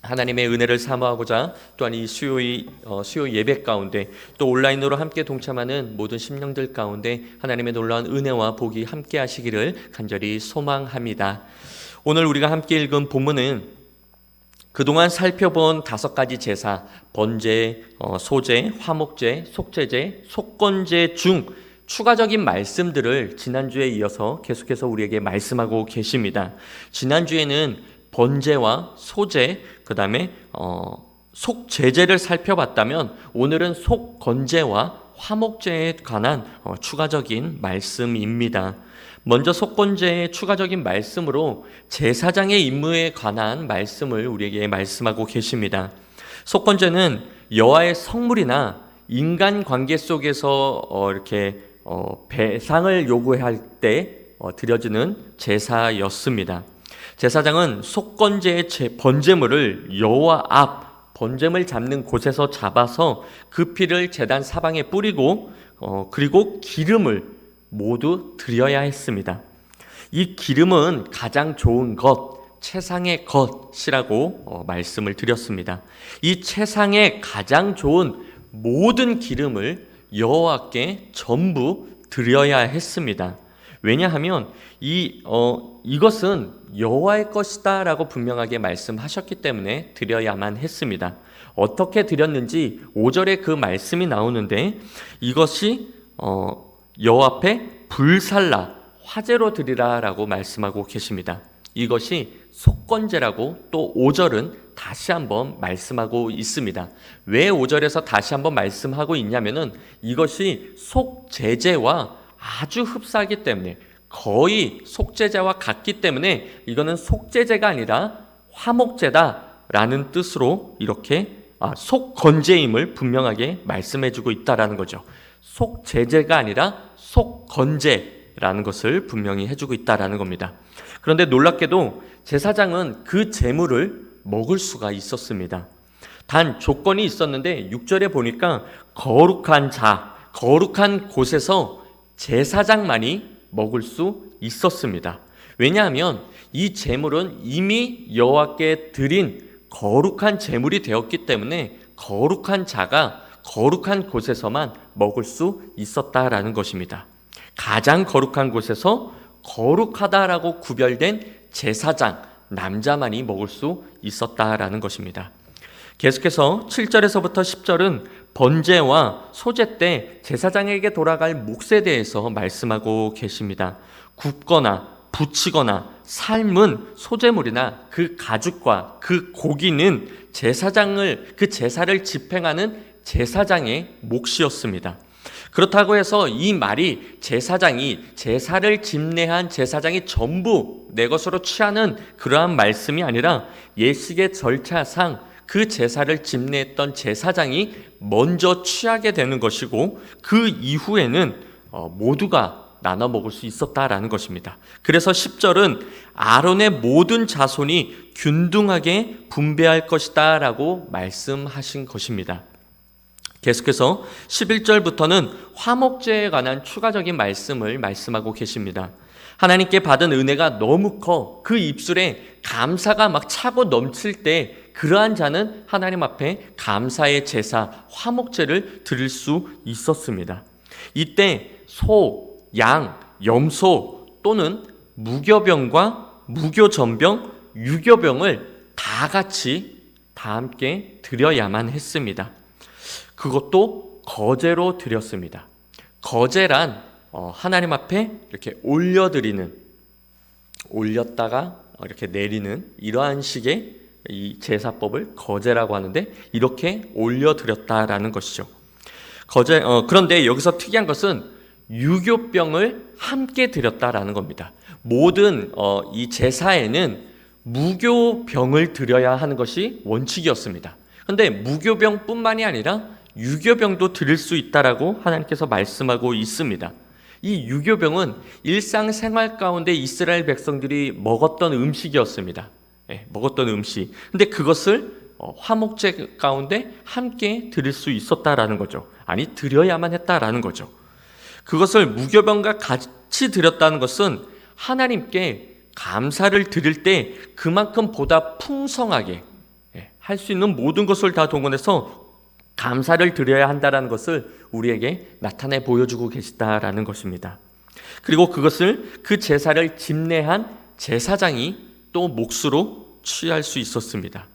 하나님의 은혜를 사모하고자 또한 이 수요 예배 가운데 또 온라인으로 함께 동참하는 모든 심령들 가운데 하나님의 놀라운 은혜와 복이 함께 하시기를 간절히 소망합니다. 오늘 우리가 함께 읽은 본문은 그동안 살펴본 5가지 제사, 번제, 소제, 화목제, 속제제, 속건제 중 추가적인 말씀들을 지난주에 이어서 계속해서 우리에게 말씀하고 계십니다. 지난주에는 번제와 소제, 그 다음에 속제제를 살펴봤다면 오늘은 속건제와 화목제에 관한 추가적인 말씀입니다. 먼저 속건제의 추가적인 말씀으로 제사장의 임무에 관한 말씀을 우리에게 말씀하고 계십니다. 속건제는 여호와의 성물이나 인간관계 속에서 이렇게 배상을 요구할 때 드려지는 제사였습니다. 제사장은 속건제의 번제물을 여호와 앞 번제물 잡는 곳에서 잡아서 그 피를 제단 사방에 뿌리고 그리고 기름을 모두 드려야 했습니다. 이 기름은 가장 좋은 것, 최상의 것이라고 말씀을 드렸습니다. 이 최상의 가장 좋은 모든 기름을 여호와께 전부 드려야 했습니다. 왜냐하면 이것은 여호와의 것이다라고 분명하게 말씀하셨기 때문에 드려야만 했습니다. 어떻게 드렸는지 5절에 그 말씀이 나오는데 이것이 여호와 앞에 불살라 화제로 드리라라고 말씀하고 계십니다. 이것이 속건제라고 또 5절은 다시 한번 말씀하고 있습니다. 왜 5절에서 다시 한번 말씀하고 있냐면은 이것이 속제제와 아주 흡사하기 때문에 거의 속제제와 같기 때문에 이거는 속제제가 아니라 화목제다라는 뜻으로 이렇게 속건제임을 분명하게 말씀해주고 있다라는 거죠. 속제제가 아니라 속건제라는 것을 분명히 해주고 있다라는 겁니다. 그런데 놀랍게도 제사장은 그 제물을 먹을 수가 있었습니다. 단 조건이 있었는데 6절에 보니까 거룩한 곳에서 제사장만이 먹을 수 있었습니다. 왜냐하면 이 제물은 이미 여호와께 드린 거룩한 제물이 되었기 때문에 거룩한 자가 거룩한 곳에서만 먹을 수 있었다라는 것입니다. 가장 거룩한 곳에서 거룩하다라고 구별된 제사장, 남자만이 먹을 수 있었다라는 것입니다. 계속해서 7절에서부터 10절은 번제와 소제 때 제사장에게 돌아갈 몫에 대해서 말씀하고 계십니다. 굽거나 부치거나 삶은 소제물이나 그 가죽과 그 고기는 그 제사를 집행하는 제사장의 몫이었습니다. 그렇다고 해서 이 말이 제사를 집례한 제사장이 전부 내 것으로 취하는 그러한 말씀이 아니라 예식의 절차상 그 제사를 집례했던 제사장이 먼저 취하게 되는 것이고 그 이후에는 모두가 나눠 먹을 수 있었다라는 것입니다. 그래서 10절은 아론의 모든 자손이 균등하게 분배할 것이다 라고 말씀하신 것입니다. 계속해서 11절부터는 화목제에 관한 추가적인 말씀을 말씀하고 계십니다. 하나님께 받은 은혜가 너무 커 그 입술에 감사가 막 차고 넘칠 때 그러한 자는 하나님 앞에 감사의 제사, 화목제를 드릴 수 있었습니다. 이때 소, 양, 염소 또는 무교병과 무교전병, 유교병을 다 함께 드려야만 했습니다. 그것도 거제로 드렸습니다. 거제란 하나님 앞에 이렇게 올렸다가 이렇게 내리는 이러한 식의 이 제사법을 거제라고 하는데 이렇게 올려드렸다라는 것이죠. 그런데 여기서 특이한 것은 유교병을 함께 드렸다라는 겁니다. 모든 이 제사에는 무교병을 드려야 하는 것이 원칙이었습니다. 그런데 무교병뿐만이 아니라 유교병도 드릴 수 있다라고 하나님께서 말씀하고 있습니다. 이 유교병은 일상생활 가운데 이스라엘 백성들이 먹었던 음식이었습니다. 먹었던 음식. 근데 그것을 화목제 가운데 함께 드릴 수 있었다라는 거죠. 아니, 드려야만 했다라는 거죠. 그것을 무교병과 같이 드렸다는 것은 하나님께 감사를 드릴 때 그만큼 보다 풍성하게 할 수 있는 모든 것을 다 동원해서 감사를 드려야 한다는 것을 우리에게 나타내 보여주고 계시다라는 것입니다. 그리고 그 제사를 집례한 제사장이 또 몫으로 취할 수 있었습니다.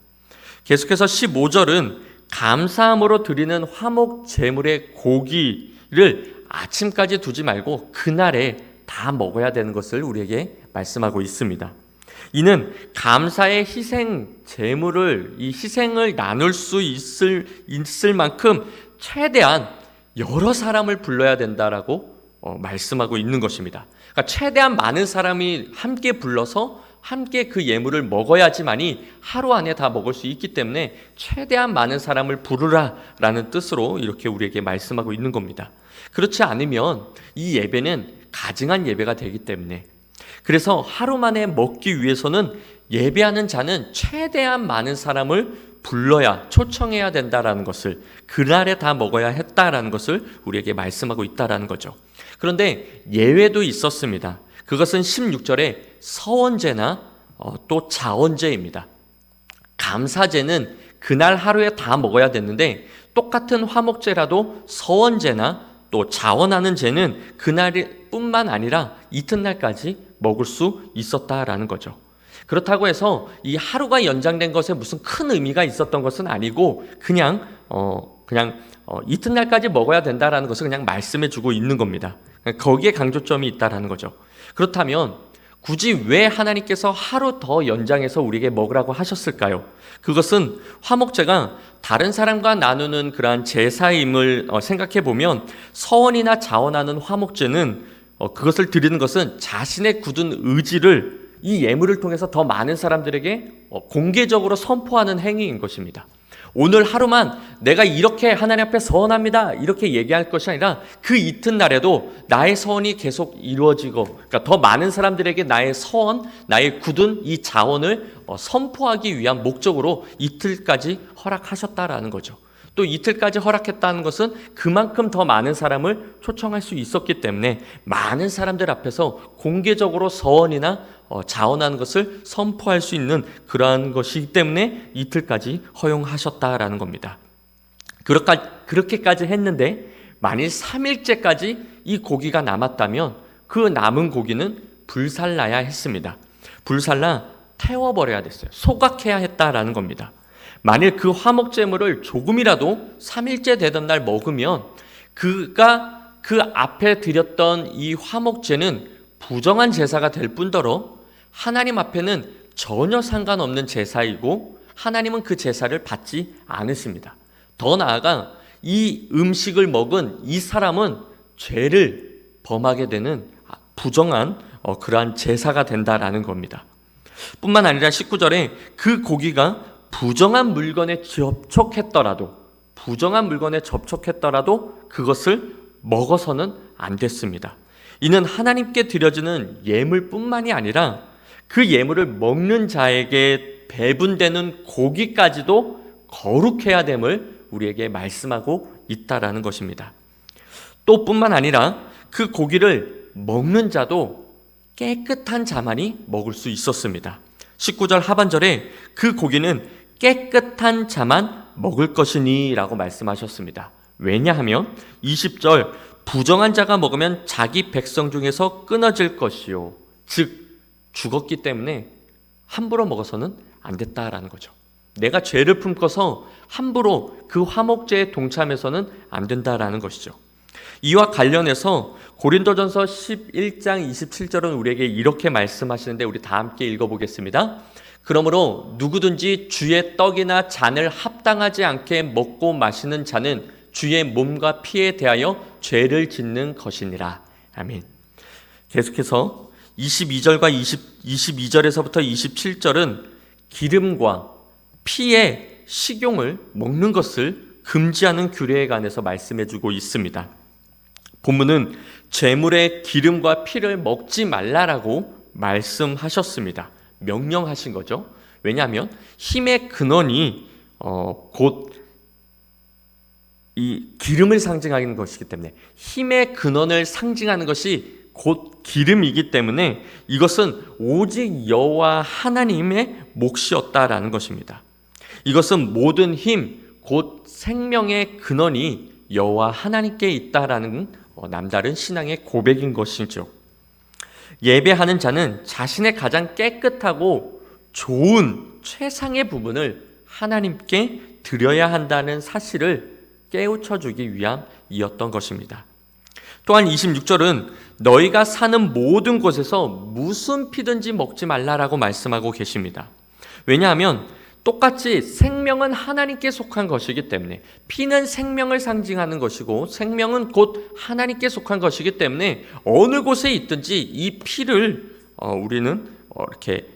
계속해서 15절은 감사함으로 드리는 화목 제물의 고기를 아침까지 두지 말고 그날에 다 먹어야 되는 것을 우리에게 말씀하고 있습니다. 이는 감사의 희생 제물을, 이 희생을 나눌 수 있을 만큼 최대한 여러 사람을 불러야 된다라고 말씀하고 있는 것입니다. 그러니까 최대한 많은 사람이 함께 불러서 함께 그 예물을 먹어야지만이 하루 안에 다 먹을 수 있기 때문에 최대한 많은 사람을 부르라라는 뜻으로 이렇게 우리에게 말씀하고 있는 겁니다. 그렇지 않으면 이 예배는 가증한 예배가 되기 때문에, 그래서 하루 만에 먹기 위해서는 예배하는 자는 최대한 많은 사람을 불러야, 초청해야 된다라는 것을, 그날에 다 먹어야 했다라는 것을 우리에게 말씀하고 있다라는 거죠. 그런데 예외도 있었습니다. 그것은 16절에 서원제나 또 자원제입니다. 감사제는 그날 하루에 다 먹어야 됐는데, 똑같은 화목제라도 서원제나 또 자원하는 제는 그날뿐만 아니라 이튿날까지 먹을 수 있었다라는 거죠. 그렇다고 해서 이 하루가 연장된 것에 무슨 큰 의미가 있었던 것은 아니고 그냥 이튿날까지 먹어야 된다라는 것을 그냥 말씀해 주고 있는 겁니다. 거기에 강조점이 있다라는 거죠. 그렇다면 굳이 왜 하나님께서 하루 더 연장해서 우리에게 먹으라고 하셨을까요? 그것은 화목제가 다른 사람과 나누는 그러한 제사임을 생각해 보면, 서원이나 자원하는 화목제는 그것을 드리는 것은 자신의 굳은 의지를 이 예물을 통해서 더 많은 사람들에게 공개적으로 선포하는 행위인 것입니다. 오늘 하루만 내가 이렇게 하나님 앞에 서원합니다, 이렇게 얘기할 것이 아니라 그 이튿날에도 나의 서원이 계속 이루어지고, 그러니까 더 많은 사람들에게 나의 서원, 나의 굳은 이 자원을 선포하기 위한 목적으로 이틀까지 허락하셨다라는 거죠. 또 이틀까지 허락했다는 것은 그만큼 더 많은 사람을 초청할 수 있었기 때문에 많은 사람들 앞에서 공개적으로 서원이나 자원하는 것을 선포할 수 있는 그러한 것이기 때문에 이틀까지 허용하셨다라는 겁니다. 그렇게까지 했는데 만일 3일째까지 이 고기가 남았다면 그 남은 고기는 불살라야 했습니다. 불살라 태워버려야 됐어요. 소각해야 했다라는 겁니다. 만일 그 화목제물을 조금이라도 3일째 되던 날 먹으면 그가 그 앞에 드렸던 이 화목제는 부정한 제사가 될 뿐더러 하나님 앞에는 전혀 상관없는 제사이고 하나님은 그 제사를 받지 않으십니다. 더 나아가 이 음식을 먹은 이 사람은 죄를 범하게 되는 부정한 그러한 제사가 된다라는 겁니다. 뿐만 아니라 19절에 그 고기가 부정한 물건에 접촉했더라도 그것을 먹어서는 안 됐습니다. 이는 하나님께 드려지는 예물뿐만이 아니라 그 예물을 먹는 자에게 배분되는 고기까지도 거룩해야 됨을 우리에게 말씀하고 있다라는 것입니다. 또 뿐만 아니라 그 고기를 먹는 자도 깨끗한 자만이 먹을 수 있었습니다. 19절 하반절에 그 고기는 깨끗한 자만 먹을 것이니 라고 말씀하셨습니다. 왜냐하면 20절 부정한 자가 먹으면 자기 백성 중에서 끊어질 것이요, 즉 죽었기 때문에 함부로 먹어서는 안 됐다라는 거죠. 내가 죄를 품고서 함부로 그 화목제에 동참해서는 안 된다라는 것이죠. 이와 관련해서 고린도전서 11장 27절은 우리에게 이렇게 말씀하시는데 우리 다 함께 읽어보겠습니다. 그러므로 누구든지 주의 떡이나 잔을 합당하지 않게 먹고 마시는 자는 주의 몸과 피에 대하여 죄를 짓는 것이니라. 아멘. 계속해서 22절과 22절에서부터 27절은 기름과 피의 식용을 먹는 것을 금지하는 규례에 관해서 말씀해주고 있습니다. 본문은 제물의 기름과 피를 먹지 말라라고 말씀하셨습니다. 명령하신 거죠. 왜냐하면 힘의 근원이 곧 이 기름을 상징하는 것이기 때문에, 힘의 근원을 상징하는 것이 곧 기름이기 때문에 이것은 오직 여호와 하나님의 몫이었다라는 것입니다. 이것은 모든 힘, 곧 생명의 근원이 여호와 하나님께 있다라는 남다른 신앙의 고백인 것이죠. 예배하는 자는 자신의 가장 깨끗하고 좋은 최상의 부분을 하나님께 드려야 한다는 사실을 깨우쳐주기 위함이었던 것입니다. 또한 26절은 너희가 사는 모든 곳에서 무슨 피든지 먹지 말라라고 말씀하고 계십니다. 왜냐하면 똑같이 생명은 하나님께 속한 것이기 때문에, 피는 생명을 상징하는 것이고 생명은 곧 하나님께 속한 것이기 때문에 어느 곳에 있든지 이 피를 우리는 이렇게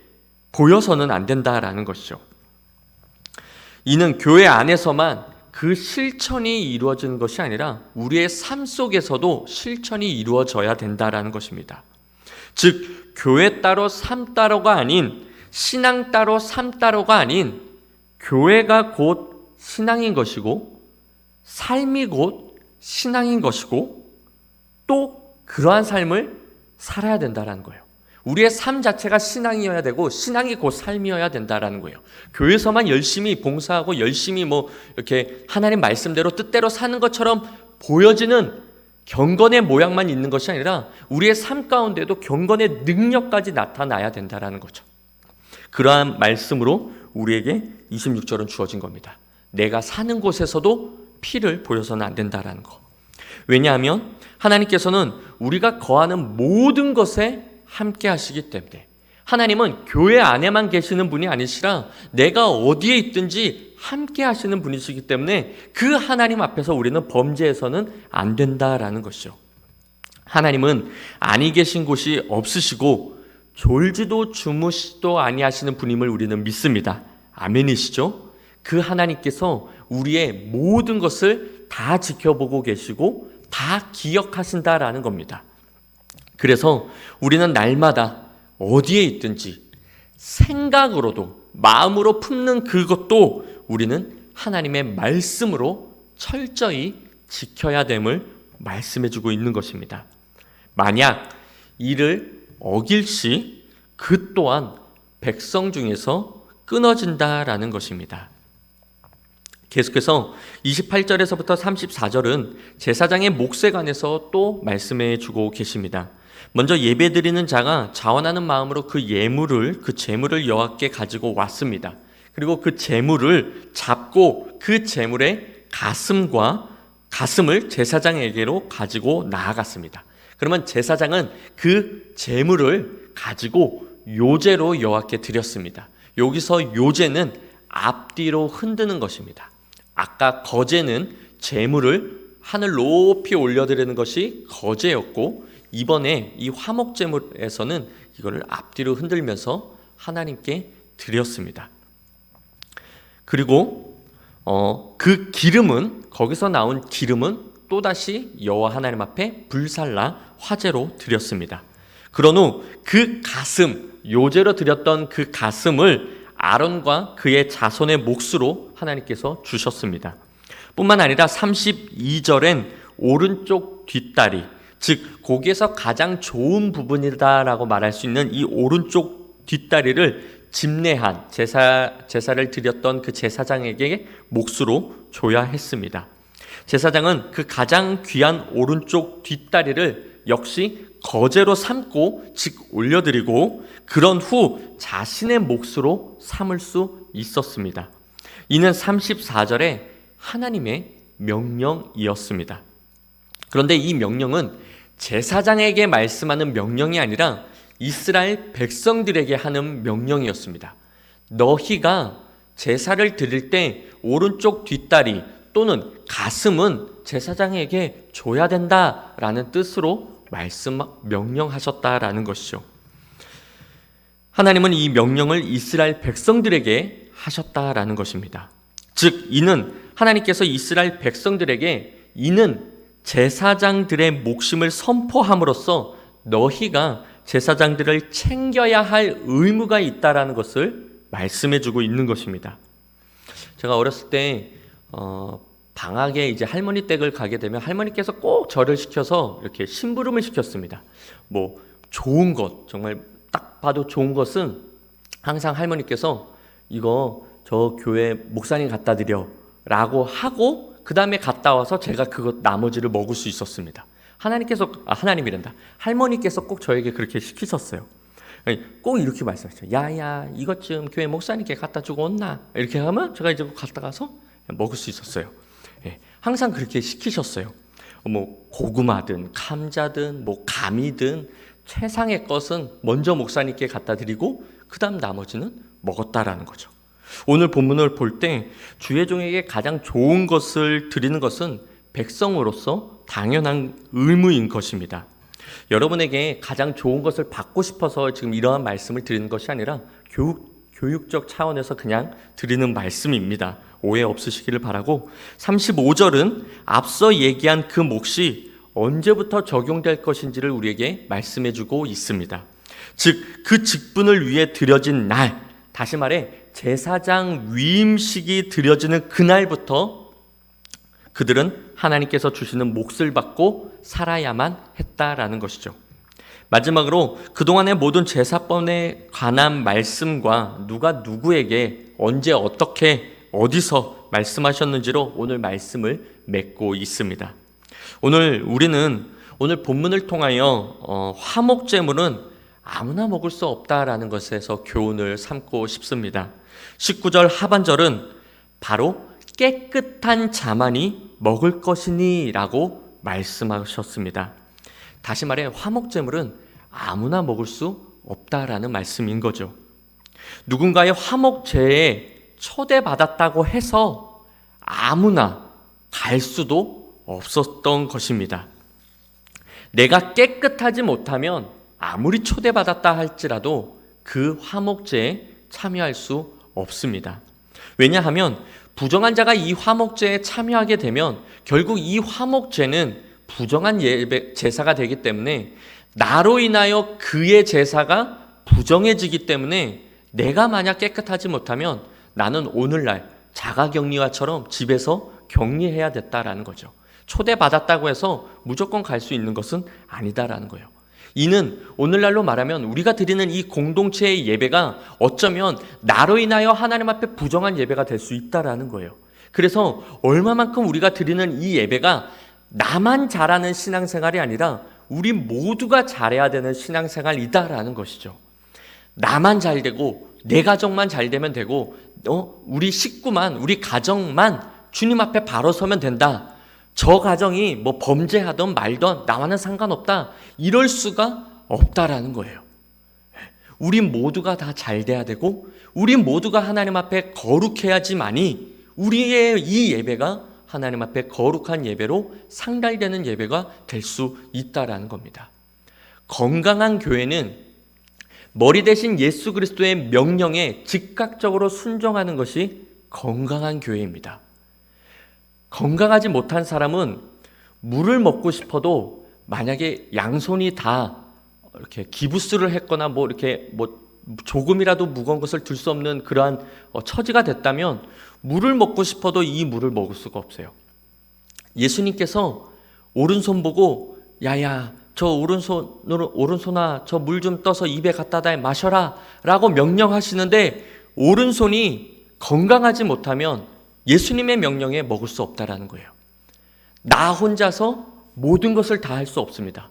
보여서는 안 된다라는 것이죠. 이는 교회 안에서만 그 실천이 이루어지는 것이 아니라 우리의 삶 속에서도 실천이 이루어져야 된다라는 것입니다. 즉 교회 따로 삶 따로가 아닌, 신앙 따로 삶 따로가 아닌, 교회가 곧 신앙인 것이고 삶이 곧 신앙인 것이고 또 그러한 삶을 살아야 된다라는 거예요. 우리의 삶 자체가 신앙이어야 되고 신앙이 곧 삶이어야 된다라는 거예요. 교회에서만 열심히 봉사하고 열심히 이렇게 하나님 말씀대로 뜻대로 사는 것처럼 보여지는 경건의 모양만 있는 것이 아니라 우리의 삶 가운데도 경건의 능력까지 나타나야 된다라는 거죠. 그러한 말씀으로 우리에게 26절은 주어진 겁니다. 내가 사는 곳에서도 피를 보여서는 안 된다라는 거. 왜냐하면 하나님께서는 우리가 거하는 모든 것에 함께 하시기 때문에, 하나님은 교회 안에만 계시는 분이 아니시라 내가 어디에 있든지 함께 하시는 분이시기 때문에 그 하나님 앞에서 우리는 범죄해서는 안 된다라는 것이죠. 하나님은 아니 계신 곳이 없으시고 졸지도 주무시도 아니하시는 분임을 우리는 믿습니다. 아멘이시죠? 그 하나님께서 우리의 모든 것을 다 지켜보고 계시고 다 기억하신다라는 겁니다. 그래서 우리는 날마다 어디에 있든지 생각으로도 마음으로 품는 그것도 우리는 하나님의 말씀으로 철저히 지켜야 됨을 말씀해주고 있는 것입니다. 만약 이를 어길 시 그 또한 백성 중에서 끊어진다라는 것입니다. 계속해서 28절에서부터 34절은 제사장의 몫에 관해서 또 말씀해 주고 계십니다. 먼저 예배드리는 자가 자원하는 마음으로 그 제물을 여호와께 가지고 왔습니다. 그리고 그 제물을 잡고 그 제물의 가슴을 제사장에게로 가지고 나아갔습니다. 그러면 제사장은 그 제물을 가지고 요제로 여호와께 드렸습니다. 여기서 요제는 앞뒤로 흔드는 것입니다. 아까 거제는 제물을 하늘 높이 올려드리는 것이 거제였고, 이번에 이 화목제물에서는 이거를 앞뒤로 흔들면서 하나님께 드렸습니다. 그리고 그 기름은, 거기서 나온 기름은 또다시 여호와 하나님 앞에 불살라 화제로 드렸습니다. 그런 후 그 요제로 드렸던 그 가슴을 아론과 그의 자손의 몫으로 하나님께서 주셨습니다. 뿐만 아니라 32절엔 오른쪽 뒷다리, 즉 고기에서 가장 좋은 부분이다라고 말할 수 있는 이 오른쪽 뒷다리를 집례한 제사를 드렸던 그 제사장에게 몫으로 줘야 했습니다. 제사장은 그 가장 귀한 오른쪽 뒷다리를 역시 거제로 삼고 즉 올려드리고 그런 후 자신의 몫으로 삼을 수 있었습니다. 이는 34절에 하나님의 명령이었습니다. 그런데 이 명령은 제사장에게 말씀하는 명령이 아니라 이스라엘 백성들에게 하는 명령이었습니다. 너희가 제사를 드릴 때 오른쪽 뒷다리 또는 가슴은 제사장에게 줘야 된다라는 뜻으로 명령하셨다라는 것이죠. 하나님은 이 명령을 이스라엘 백성들에게 하셨다라는 것입니다. 즉 이는 하나님께서 이스라엘 백성들에게 이는 제사장들의 몫임을 선포함으로써 너희가 제사장들을 챙겨야 할 의무가 있다라는 것을 말씀해주고 있는 것입니다. 제가 어렸을 때 방학에 이제 할머니 댁을 가게 되면 할머니께서 꼭 절을 시켜서 이렇게 심부름을 시켰습니다. 좋은 것, 정말 딱 봐도 좋은 것은 항상 할머니께서 이거 저 교회 목사님 갖다 드려 라고 하고 그 다음에 갔다 와서 제가 그것 나머지를 먹을 수 있었습니다. 하나님이란다. 할머니께서 꼭 저에게 그렇게 시키셨어요. 꼭 이렇게 말씀하셨죠. 야야, 이것 좀 교회 목사님께 갖다 주고 온나? 이렇게 하면 제가 이제 갔다 가서 먹을 수 있었어요. 항상 그렇게 시키셨어요. 뭐 고구마든 감자든 뭐 감이든 최상의 것은 먼저 목사님께 갖다 드리고 그 다음 나머지는 먹었다라는 거죠. 오늘 본문을 볼 때 주의 종에게 가장 좋은 것을 드리는 것은 백성으로서 당연한 의무인 것입니다. 여러분에게 가장 좋은 것을 받고 싶어서 지금 이러한 말씀을 드리는 것이 아니라 교육적 차원에서 그냥 드리는 말씀입니다. 오해 없으시기를 바라고, 35절은 앞서 얘기한 그 몫이 언제부터 적용될 것인지를 우리에게 말씀해 주고 있습니다. 즉 그 직분을 위해 드려진 날, 다시 말해 제사장 위임식이 드려지는 그날부터 그들은 하나님께서 주시는 몫을 받고 살아야만 했다라는 것이죠. 마지막으로 그동안의 모든 제사법에 관한 말씀과 누가 누구에게 언제 어떻게 어디서 말씀하셨는지로 오늘 말씀을 맺고 있습니다. 우리는 오늘 본문을 통하여 화목제물은 아무나 먹을 수 없다라는 것에서 교훈을 삼고 싶습니다. 19절 하반절은 바로 깨끗한 자만이 먹을 것이니 라고 말씀하셨습니다. 다시 말해 화목제물은 아무나 먹을 수 없다라는 말씀인 거죠. 누군가의 화목제에 초대받았다고 해서 아무나 갈 수도 없었던 것입니다. 내가 깨끗하지 못하면 아무리 초대받았다 할지라도 그 화목제에 참여할 수 없습니다. 왜냐하면 부정한 자가 이 화목제에 참여하게 되면 결국 이 화목제는 부정한 제사가 되기 때문에 나로 인하여 그의 제사가 부정해지기 때문에 내가 만약 깨끗하지 못하면 나는 오늘날 자가격리와처럼 집에서 격리해야 됐다라는 거죠. 초대받았다고 해서 무조건 갈 수 있는 것은 아니다라는 거예요. 이는 오늘날로 말하면 우리가 드리는 이 공동체의 예배가 어쩌면 나로 인하여 하나님 앞에 부정한 예배가 될 수 있다라는 거예요. 그래서 얼마만큼 우리가 드리는 이 예배가 나만 잘하는 신앙생활이 아니라 우리 모두가 잘해야 되는 신앙생활이다라는 것이죠. 나만 잘 되고 내 가정만 잘 되면 되고 우리 식구만, 우리 가정만 주님 앞에 바로 서면 된다. 저 가정이 뭐 범죄하던 말던 나와는 상관없다. 이럴 수가 없다라는 거예요. 우리 모두가 다 잘 돼야 되고 우리 모두가 하나님 앞에 거룩해야지만이 우리의 이 예배가 하나님 앞에 거룩한 예배로 상달되는 예배가 될 수 있다라는 겁니다. 건강한 교회는 머리 대신 예수 그리스도의 명령에 즉각적으로 순종하는 것이 건강한 교회입니다. 건강하지 못한 사람은 물을 먹고 싶어도 만약에 양손이 다 이렇게 기부스를 했거나 이렇게 조금이라도 무거운 것을 들 수 없는 그러한 처지가 됐다면 물을 먹고 싶어도 이 물을 먹을 수가 없어요. 예수님께서 오른손 보고 야야 저 오른손아 저 물 좀 떠서 입에 갖다 대 마셔라 라고 명령하시는데 오른손이 건강하지 못하면 예수님의 명령에 먹을 수 없다라는 거예요. 나 혼자서 모든 것을 다 할 수 없습니다.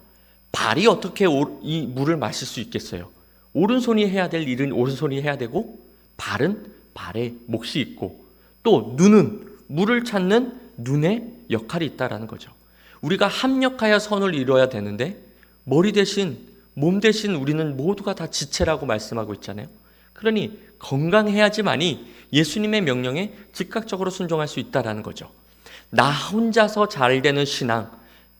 발이 어떻게 이 물을 마실 수 있겠어요? 오른손이 해야 될 일은 오른손이 해야 되고 발은 발에 몫이 있고 또 눈은 물을 찾는 눈의 역할이 있다라는 거죠. 우리가 합력하여 선을 이루어야 되는데 머리 대신 몸 대신 우리는 모두가 다 지체라고 말씀하고 있잖아요. 그러니 건강해야지만이 예수님의 명령에 즉각적으로 순종할 수 있다라는 거죠. 나 혼자서 잘 되는 신앙,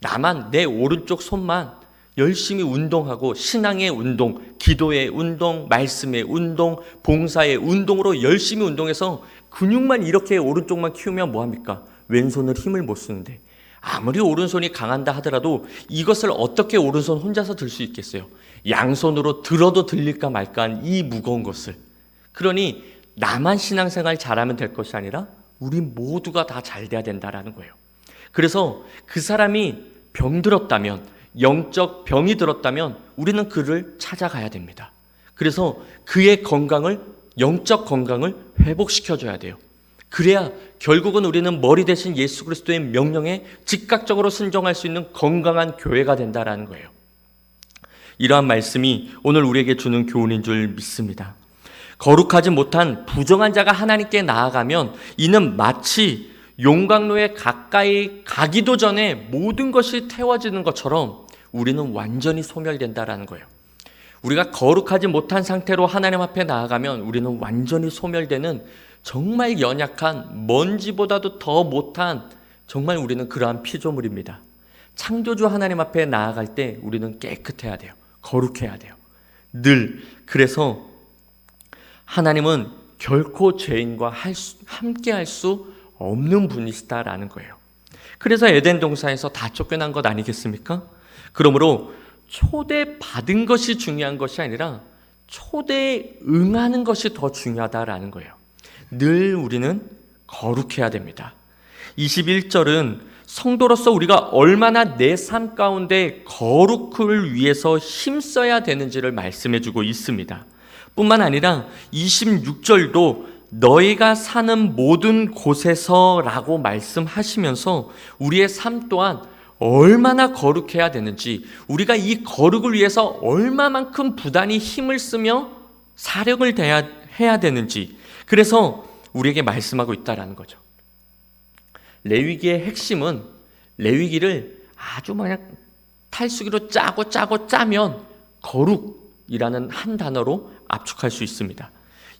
나만 내 오른쪽 손만 열심히 운동하고 신앙의 운동, 기도의 운동, 말씀의 운동, 봉사의 운동으로 열심히 운동해서 근육만 이렇게 오른쪽만 키우면 뭐합니까? 왼손을 힘을 못 쓰는데 아무리 오른손이 강한다 하더라도 이것을 어떻게 오른손 혼자서 들 수 있겠어요? 양손으로 들어도 들릴까 말까한 이 무거운 것을. 그러니 나만 신앙생활 잘하면 될 것이 아니라 우리 모두가 다 잘 돼야 된다라는 거예요. 그래서 그 사람이 병들었다면, 영적 병이 들었다면 우리는 그를 찾아가야 됩니다. 그래서 그의 건강을, 영적 건강을 회복시켜줘야 돼요. 그래야 결국은 우리는 머리 대신 예수 그리스도의 명령에 즉각적으로 순종할 수 있는 건강한 교회가 된다라는 거예요. 이러한 말씀이 오늘 우리에게 주는 교훈인 줄 믿습니다. 거룩하지 못한 부정한 자가 하나님께 나아가면 이는 마치 용광로에 가까이 가기도 전에 모든 것이 태워지는 것처럼 우리는 완전히 소멸된다라는 거예요. 우리가 거룩하지 못한 상태로 하나님 앞에 나아가면 우리는 완전히 소멸되는 정말 연약한, 먼지보다도 더 못한, 정말 우리는 그러한 피조물입니다. 창조주 하나님 앞에 나아갈 때 우리는 깨끗해야 돼요. 거룩해야 돼요. 늘. 그래서 하나님은 결코 죄인과 함께 할 수 없는 분이시다라는 거예요. 그래서 에덴 동산에서 다 쫓겨난 것 아니겠습니까? 그러므로 초대받은 것이 중요한 것이 아니라 초대에 응하는 것이 더 중요하다라는 거예요. 늘 우리는 거룩해야 됩니다. 21절은 성도로서 우리가 얼마나 내 삶 가운데 거룩을 위해서 힘써야 되는지를 말씀해 주고 있습니다. 뿐만 아니라 26절도 너희가 사는 모든 곳에서 라고 말씀하시면서 우리의 삶 또한 얼마나 거룩해야 되는지, 우리가 이 거룩을 위해서 얼마만큼 부단히 힘을 쓰며 사력을 해야 되는지, 그래서 우리에게 말씀하고 있다라는 거죠. 레위기의 핵심은 레위기를 아주 그냥 탈수기로 짜고 짜면 거룩이라는 한 단어로 압축할 수 있습니다.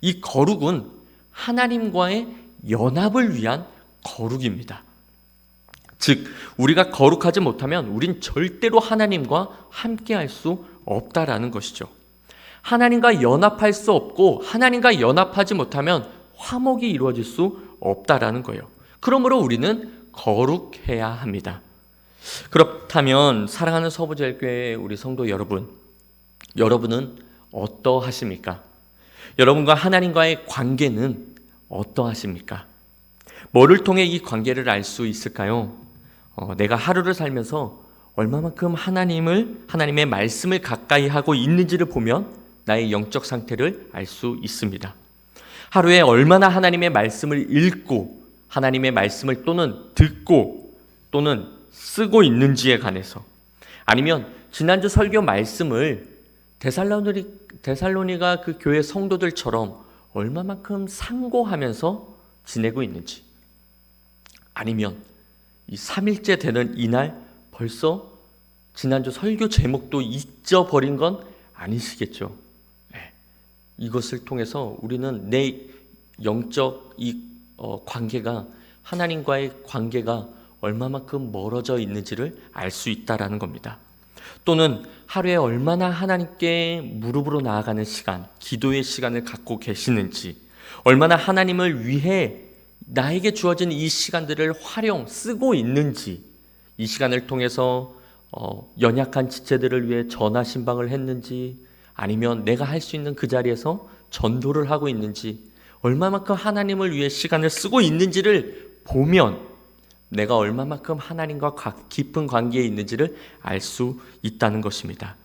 이 거룩은 하나님과의 연합을 위한 거룩입니다. 즉 우리가 거룩하지 못하면 우린 절대로 하나님과 함께할 수 없다라는 것이죠. 하나님과 연합할 수 없고 하나님과 연합하지 못하면 화목이 이루어질 수 없다라는 거예요. 그러므로 우리는 거룩해야 합니다. 그렇다면 사랑하는 서부제일교회 우리 성도 여러분, 여러분은 어떠하십니까? 여러분과 하나님과의 관계는 어떠하십니까? 뭐를 통해 이 관계를 알 수 있을까요? 내가 하루를 살면서 얼마만큼 하나님의 말씀을 가까이 하고 있는지를 보면 나의 영적 상태를 알 수 있습니다. 하루에 얼마나 하나님의 말씀을 읽고 하나님의 말씀을 또는 듣고 또는 쓰고 있는지에 관해서, 아니면 지난주 설교 말씀을 데살로니가 그 교회 성도들처럼 얼마만큼 상고하면서 지내고 있는지, 아니면 이 3일째 되는 이날 벌써 지난주 설교 제목도 잊어버린 건 아니시겠죠. 이것을 통해서 우리는 내 영적 관계가, 하나님과의 관계가 얼마만큼 멀어져 있는지를 알 수 있다라는 겁니다. 또는 하루에 얼마나 하나님께 무릎으로 나아가는 시간, 기도의 시간을 갖고 계시는지, 얼마나 하나님을 위해 나에게 주어진 이 시간들을 쓰고 있는지, 이 시간을 통해서 연약한 지체들을 위해 전화 신방을 했는지, 아니면 내가 할 수 있는 그 자리에서 전도를 하고 있는지, 얼마만큼 하나님을 위해 시간을 쓰고 있는지를 보면 내가 얼마만큼 하나님과 깊은 관계에 있는지를 알 수 있다는 것입니다.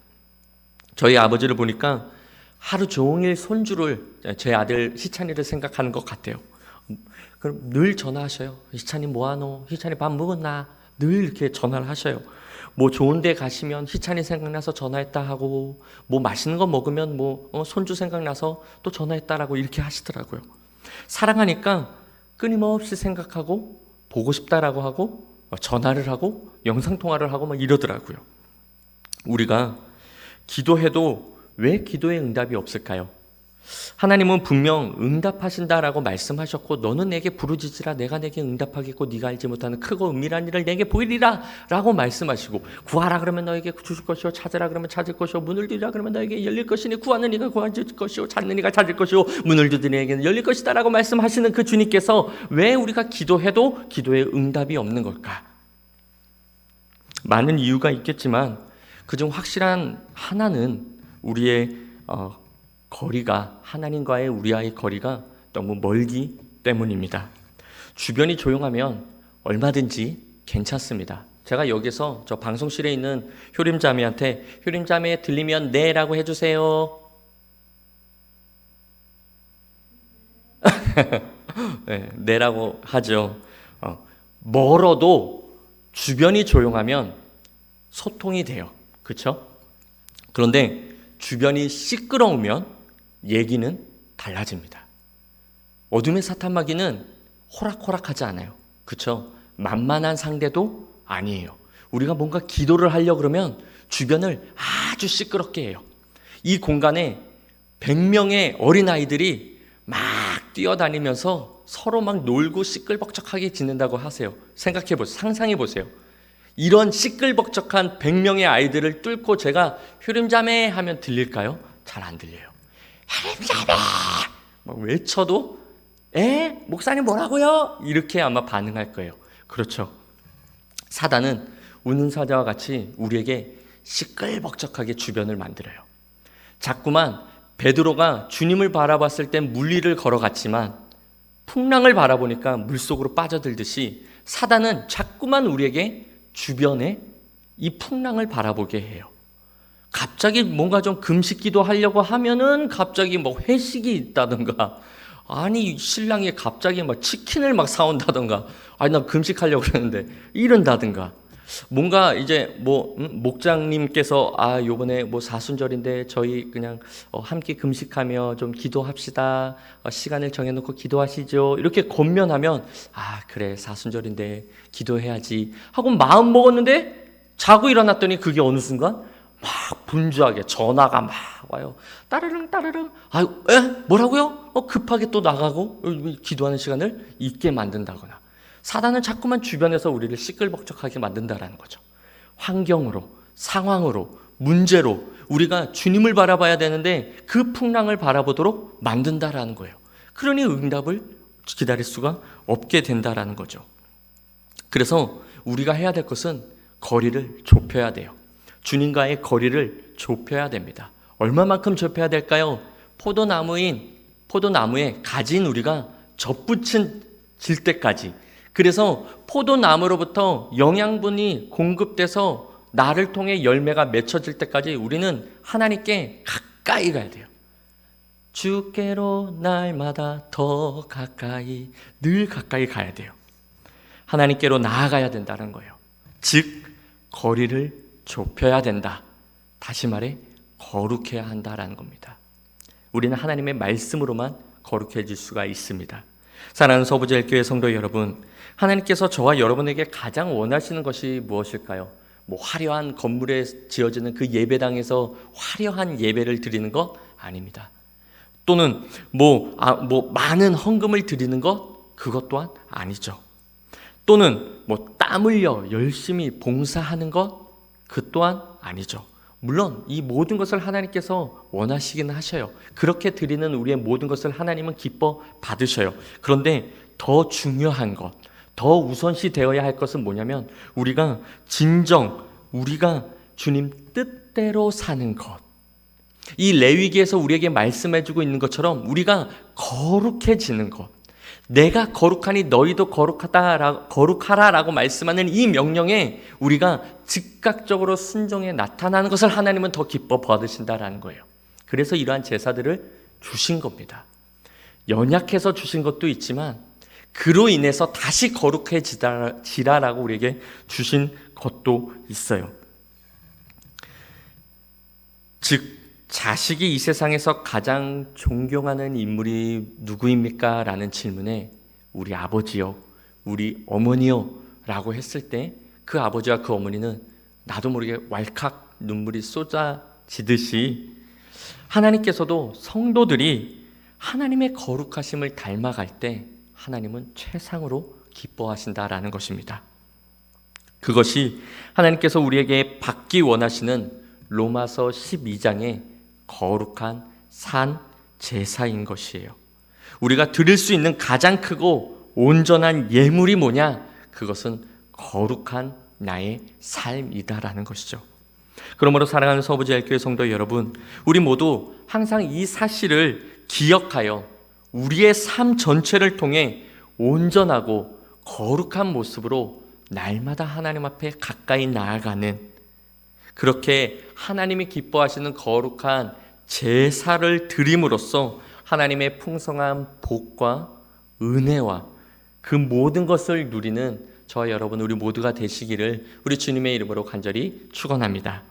저희 아버지를 보니까 하루 종일 손주를, 제 아들 희찬이를 생각하는 것 같아요. 그럼 늘 전화하셔요. 희찬이 뭐하노? 희찬이 밥 먹었나? 늘 이렇게 전화를 하셔요. 뭐 좋은 데 가시면 희찬이 생각나서 전화했다 하고, 뭐 맛있는 거 먹으면 손주 생각나서 또 전화했다라고 이렇게 하시더라고요. 사랑하니까 끊임없이 생각하고 보고 싶다라고 하고 전화를 하고 영상통화를 하고 막 이러더라고요. 우리가 기도해도 왜 기도에 응답이 없을까요? 하나님은 분명 응답하신다라고 말씀하셨고, 너는 내게 부르짖으라 내가 내게 응답하겠고 네가 알지 못하는 크고 은밀한 일을 내게 보이리라 라고 말씀하시고, 구하라 그러면 너에게 주실 것이요, 찾으라 그러면 찾을 것이요, 문을 두드리라 그러면 너에게 열릴 것이니 구하는 이가 구하실 것이요, 찾는 이가 찾을 것이요, 문을 두드리는 이에게는 열릴 것이다 라고 말씀하시는 그 주님께서 왜 우리가 기도해도 기도에 응답이 없는 걸까? 많은 이유가 있겠지만 그중 확실한 하나는 우리의 거리가, 하나님과의 우리와의 거리가 너무 멀기 때문입니다. 주변이 조용하면 얼마든지 괜찮습니다. 제가 여기서 저 방송실에 있는 효림자매한테 효림자매 들리면 네 라고 해주세요. 네, 내라고 하죠. 멀어도 주변이 조용하면 소통이 돼요. 그렇죠? 그런데 주변이 시끄러우면 얘기는 달라집니다. 어둠의 사탄마귀는 호락호락하지 않아요. 그렇죠? 만만한 상대도 아니에요. 우리가 뭔가 기도를 하려고 그러면 주변을 아주 시끄럽게 해요. 이 공간에 100명의 어린아이들이 막 뛰어다니면서 서로 막 놀고 시끌벅적하게 지낸다고 하세요. 생각해 보세요. 상상해 보세요. 이런 시끌벅적한 100명의 아이들을 뚫고 제가 휴림자매 하면 들릴까요? 잘 안 들려요. 휴림자매! 막 외쳐도 목사님 뭐라고요? 이렇게 아마 반응할 거예요. 그렇죠. 사단은 우는 사자와 같이 우리에게 시끌벅적하게 주변을 만들어요. 자꾸만 베드로가 주님을 바라봤을 땐 물리를 걸어갔지만 풍랑을 바라보니까 물속으로 빠져들듯이 사단은 자꾸만 우리에게 주변에 이 풍랑을 바라보게 해요. 갑자기 뭔가 좀 금식기도 하려고 하면은 갑자기 뭐 회식이 있다든가, 아니 신랑이 갑자기 막 치킨을 막 사온다든가, 아니 나 금식하려고 그러는데 이런다든가, 뭔가 이제 뭐 목장님께서 요번에 뭐 사순절인데 저희 그냥 함께 금식하며 좀 기도합시다, 시간을 정해놓고 기도하시죠, 이렇게 권면하면 그래 사순절인데 기도해야지 하고 마음 먹었는데 자고 일어났더니 그게 어느 순간 막 분주하게 전화가 막 와요. 따르릉 따르릉. 뭐라고요? 급하게 또 나가고 기도하는 시간을 잊게 만든다거나. 사단은 자꾸만 주변에서 우리를 시끌벅적하게 만든다라는 거죠. 환경으로, 상황으로, 문제로 우리가 주님을 바라봐야 되는데 그 풍랑을 바라보도록 만든다라는 거예요. 그러니 응답을 기다릴 수가 없게 된다라는 거죠. 그래서 우리가 해야 될 것은 거리를 좁혀야 돼요. 주님과의 거리를 좁혀야 됩니다. 얼마만큼 좁혀야 될까요? 포도나무에 가진 우리가 접붙일 때까지. 그래서 포도나무로부터 영양분이 공급돼서 나를 통해 열매가 맺혀질 때까지 우리는 하나님께 가까이 가야 돼요. 주께로 날마다 더 가까이, 늘 가까이 가야 돼요. 하나님께로 나아가야 된다는 거예요. 즉 거리를 좁혀야 된다. 다시 말해 거룩해야 한다라는 겁니다. 우리는 하나님의 말씀으로만 거룩해질 수가 있습니다. 사랑하는 서부제일교회 성도 여러분, 하나님께서 저와 여러분에게 가장 원하시는 것이 무엇일까요? 화려한 건물에 지어지는 그 예배당에서 화려한 예배를 드리는 것 아닙니다. 또는 많은 헌금을 드리는 것, 그것 또한 아니죠. 또는 땀 흘려 열심히 봉사하는 것, 그 또한 아니죠. 물론 이 모든 것을 하나님께서 원하시기는 하셔요. 그렇게 드리는 우리의 모든 것을 하나님은 기뻐 받으셔요. 그런데 더 중요한 것, 더 우선시 되어야 할 것은 뭐냐면 우리가 주님 뜻대로 사는 것. 이 레위기에서 우리에게 말씀해주고 있는 것처럼 우리가 거룩해지는 것. 내가 거룩하니 너희도 거룩하라라고 말씀하는 이 명령에 우리가 즉각적으로 순종해 나타나는 것을 하나님은 더 기뻐 받으신다라는 거예요. 그래서 이러한 제사들을 주신 겁니다. 연약해서 주신 것도 있지만 그로 인해서 다시 거룩해지라라고 우리에게 주신 것도 있어요. 즉 자식이 이 세상에서 가장 존경하는 인물이 누구입니까? 라는 질문에 우리 아버지요, 우리 어머니요 라고 했을 때 그 아버지와 그 어머니는 나도 모르게 왈칵 눈물이 쏟아지듯이 하나님께서도 성도들이 하나님의 거룩하심을 닮아갈 때 하나님은 최상으로 기뻐하신다라는 것입니다. 그것이 하나님께서 우리에게 받기 원하시는 로마서 12장의 거룩한 산 제사인 것이에요. 우리가 드릴 수 있는 가장 크고 온전한 예물이 뭐냐? 그것은 거룩한 나의 삶이다라는 것이죠. 그러므로 사랑하는 서부제일교회 성도 여러분, 우리 모두 항상 이 사실을 기억하여 우리의 삶 전체를 통해 온전하고 거룩한 모습으로 날마다 하나님 앞에 가까이 나아가는, 그렇게 하나님이 기뻐하시는 거룩한 제사를 드림으로써 하나님의 풍성한 복과 은혜와 그 모든 것을 누리는 저와 여러분 우리 모두가 되시기를 우리 주님의 이름으로 간절히 축원합니다.